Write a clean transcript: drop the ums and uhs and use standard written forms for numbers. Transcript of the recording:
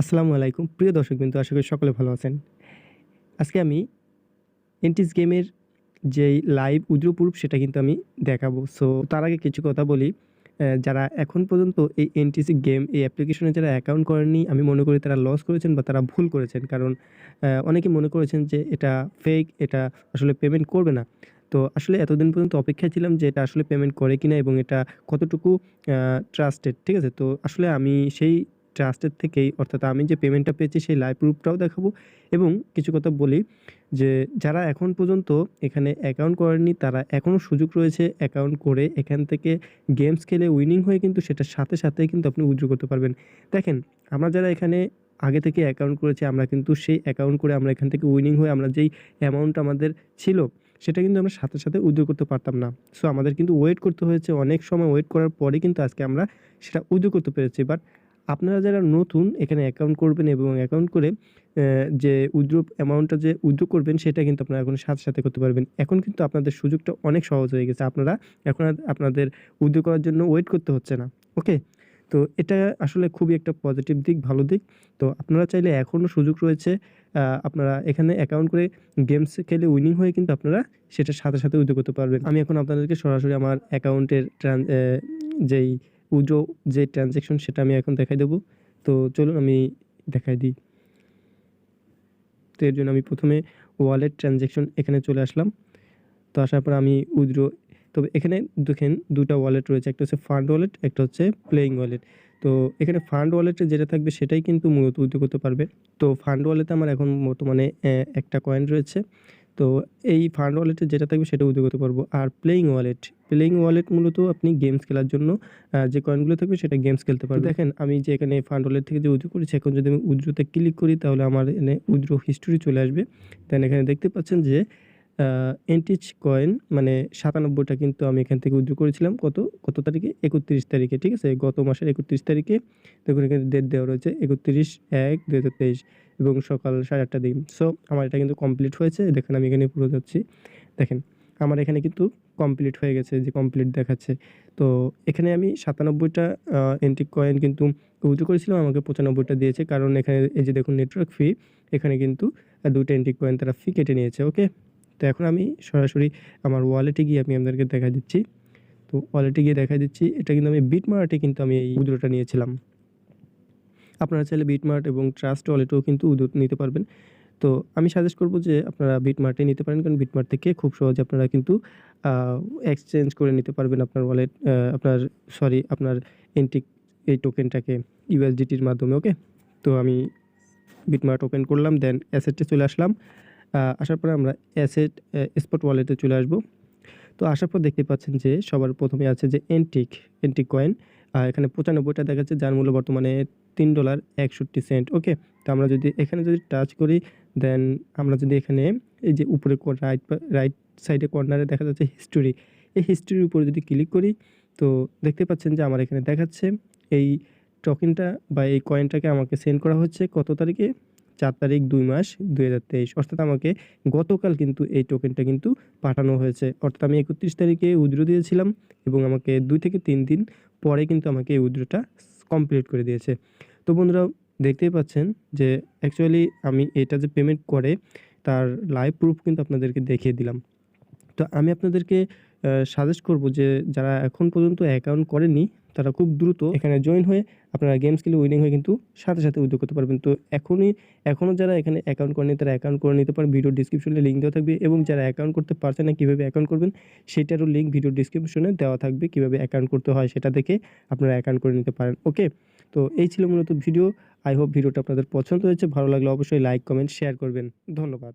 আসসালামু আলাইকুম প্রিয় দর্শকবৃন্দ, আশা করি সকলে ভালো আছেন। আজকে আমি এন্টিস গেমের যেই লাইভ উইথড্র প্রুফ সেটা কিন্তু আমি দেখাবো। সো তার আগে কিছু কথা বলি। যারা এখন পর্যন্ত এই এনটিসি গেম এই অ্যাপ্লিকেশনে যারা অ্যাকাউন্ট করেননি, আমি মনে করি তারা লস করেছেন বা তারা ভুল করেছেন। কারণ অনেকে মনে করেছেন যে এটা ফেক, এটা আসলে পেমেন্ট করবে না। তো আসলে এতদিন পর্যন্ত অপেক্ষায় ছিলাম যে এটা আসলে পেমেন্ট করে কিনা এবং এটা কতটুকু ট্রাস্টেড, ঠিক আছে? তো আসলে আমি সেই ট্রাস্টেড থেকেই, অর্থাৎ আমি যে পেমেন্টটা পেয়েছি সেই লাইভ প্রুফটাও দেখাবো এবং কিছু কথা বলি যে যারা এখন পর্যন্ত এখানে অ্যাকাউন্ট করেননি তারা এখনও সুযোগ রয়েছে অ্যাকাউন্ট করে এখান থেকে গেমস খেলে উইনিং হয়ে কিন্তু সেটার সাথে সাথেই কিন্তু আপনি উইথড্র করতে পারবেন। দেখেন, আমরা যারা এখানে আগে থেকে অ্যাকাউন্ট করেছি আমরা কিন্তু সেই অ্যাকাউন্ট করে আমরা এখান থেকে উইনিং হয়ে আমরা যেই অ্যামাউন্ট আমাদের ছিল সেটা কিন্তু আমরা সাথে সাথে উইথড্র করতে পারতাম না। সো আমাদের কিন্তু ওয়েট করতে হয়েছে, অনেক সময় ওয়েট করার পরে কিন্তু আজকে আমরা সেটা উইথড্র করতে পেরেছি। বাট আপনারা যারা নতুন এখানে অ্যাকাউন্ট করবেন এবং অ্যাকাউন্ট করে যে উইথড্র অ্যামাউন্টটা যে উইথড্র করবেন সেটা কিন্তু আপনারা এখন সাথে সাথে করতে পারবেন। এখন কিন্তু আপনাদের সুযোগটা অনেক সহজ হয়ে গেছে। আপনারা এখন আর আপনাদের উইথড্র করার জন্য ওয়েট করতে হচ্ছে না। ওকে? তো এটা আসলে খুবই একটা পজিটিভ দিক, ভালো দিক। তো আপনারা চাইলে এখনও সুযোগ রয়েছে। আপনারা এখানে অ্যাকাউন্ট করে গেমস খেলে উইনিং হয়ে কিন্তু আপনারা সেটার সাথে সাথে উইথড্র করতে পারবেন। আমি এখন আপনাদেরকে সরাসরি আমার অ্যাকাউন্টের যেই উইথড্র যে ট্রানজ্যাকশন সেটা আমি এখন দেখাই দেবো। তো চলুন আমি দেখাই দিই। তো এর জন্য আমি প্রথমে ওয়ালেট ট্রানজ্যাকশন এখানে চলে আসলাম। তো আসার পর আমি উইথড্র, তবে এখানে দেখেন দুটা ওয়ালেট রয়েছে, একটা হচ্ছে ফান্ড ওয়ালেট, একটা হচ্ছে প্লেইং ওয়ালেট। তো এখানে ফান্ড ওয়ালেটে যেটা থাকবে সেটাই কিন্তু মূলত উইথড্র করতে পারবে। তো ফান্ড ওয়ালেটে আমার এখন বর্তমানে একটা কয়েন রয়েছে। তো এই ফান্ড ওয়ালেটে যেটা থাকবে সেটা উইথড্র করতে পারবো। আর প্লেইং ওয়ালেট মূলত আপনি গেমস খেলার জন্য যে কয়েনগুলো থাকবে সেটা গেমস খেলতে পারবেন। দেখেন, আমি যে এখানে ফান্ড ওয়ালেট থেকে যে উইথড্র করেছি, এখন যদি আমি উইথড্রতে ক্লিক করি তাহলে আমার এখানে উইথড্র হিস্টোরি চলে আসবে। দেন এখানে দেখতে পাচ্ছেন যে এন্টিচ কয়েন মানে ৯৭টা কিন্তু আমি এখান থেকে উইথড্র করেছিলাম কত তারিখে? ৩১ তারিখে, ঠিক আছে? গত মাসের ৩১ তারিখে। দেখুন এখানে ডেট দেওয়া রয়েছে ৩১/১/২০২৩ এবং সকাল ৮:৩০ দিন। সো আমার এটা কিন্তু কমপ্লিট হয়েছে। দেখেন আমি এখানে পুরো যাচ্ছি। দেখেন আমার এখানে কিন্তু কমপ্লিট হয়ে গেছে, যে কমপ্লিট দেখাচ্ছে। তো এখানে আমি ৯৭টা এন্টিক কয়েন কিন্তু উইথড্র করেছিলাম, আমাকে ৯৫টা দিয়েছে। কারণ এখানে এই যে দেখুন নেটওয়ার্ক ফি, এখানে কিন্তু ২টা এন্টিক কয়েন তারা ফি কেটে নিয়েছে। ওকে? তো এখন আমি সরাসরি আমার ওয়ালেটে গিয়ে আমি আপনাদেরকে দেখাই দিচ্ছি। তো ওয়ালেটে গিয়ে দেখাই দিচ্ছি, এটা কিন্তু আমি বিটমার্টে কিন্তু আমি এই উইথড্রটা নিয়েছিলাম। আপনারা চাইলে বিটমার্ট এবং ট্রাস্ট ওয়ালেটেও কিন্তু উইথড্র নিতে পারবেন। তো আমি সাজেস্ট করব যে আপনারা বিটমার্টে নিতে পারেন, কারণ বিটমার্ট থেকে খুব সহজে আপনারা কিন্তু এক্সচেঞ্জ করে নিতে পারবেন আপনার ওয়ালেট, আপনার এন্টিক এই টোকেনটাকে ইউএসডিটির মাধ্যমে। ওকে? তো আমি বিটমার্ট ওপেন করলাম, দেন অ্যাসেটে চলে আসলাম। আসার পরে আমরা অ্যাসেট স্পট ওয়ালেটে চলে আসব। তো আসার পর দেখতে পাচ্ছেন যে সবার প্রথমে আছে যে এন্টিক কয়েন। এখানে ৯৫টা দেখাচ্ছে, যার মূল্য বর্তমানে $3.61। ওকে? তো আমরা যদি এখানে টাচ করি, দেন আমরা যদি এখানে এই যে উপরে রাইট সাইডে কর্নারে দেখা যাচ্ছে হিস্টোরি, এই হিস্টোরির উপরে যদি ক্লিক করি তো দেখতে পাচ্ছেন যে আমার এখানে দেখাচ্ছে এই টোকেনটা বা এই কয়েনটাকে আমাকে সেন্ড করা হচ্ছে কত তারিখে? ৪ তারিখ ২ মাস ২০২৩। অর্থাৎ আমাকে গতকাল কিন্তু এই টোকেনটা কিন্তু পাঠানো হয়েছে। অর্থাৎ আমি ৩১ তারিখে উইথড্র দিয়েছিলাম এবং আমাকে ২ থেকে ৩ দিন পরে কিন্তু আমাকে এই উইথড্রটা কমপ্লিট করে দিয়েছে। তো বন্ধুরা, দেখতেই পাচ্ছেন যে অ্যাকচুয়ালি আমি এটা যে পেমেন্ট করে তার লাইভ প্রুফ কিন্তু আপনাদেরকে দেখিয়ে দিলাম। তো আমি আপনাদেরকে সাজেস্ট করব যে যারা এখন পর্যন্ত অ্যাকাউন্ট করেননি তারা খুব দ্রুত এখানে জয়েন হয়ে আপনারা গেমস খেলে উইনিং হয়ে কিন্তু সাথে সাথে উইথড্র করতে পারবেন। তো এখনও যারা এখানে অ্যাকাউন্ট করেনি তারা অ্যাকাউন্ট করে নিতে পারেন। ভিডিও ডিসক্রিপশনে লিঙ্ক দেওয়া থাকবে এবং যারা অ্যাকাউন্ট করতে পারছেন না কীভাবে অ্যাকাউন্ট করবেন সেটারও লিঙ্ক ভিডিও ডিসক্রিপশনে দেওয়া থাকবে। কীভাবে অ্যাকাউন্ট করতে হয় সেটা দেখে আপনারা অ্যাকাউন্ট করে নিতে পারেন। ওকে? তো এই ছিল মূলত ভিডিও। আই হোপ ভিডিওটা আপনাদের পছন্দ হয়েছে। ভালো লাগলে অবশ্যই লাইক, কমেন্ট, শেয়ার করবেন। ধন্যবাদ।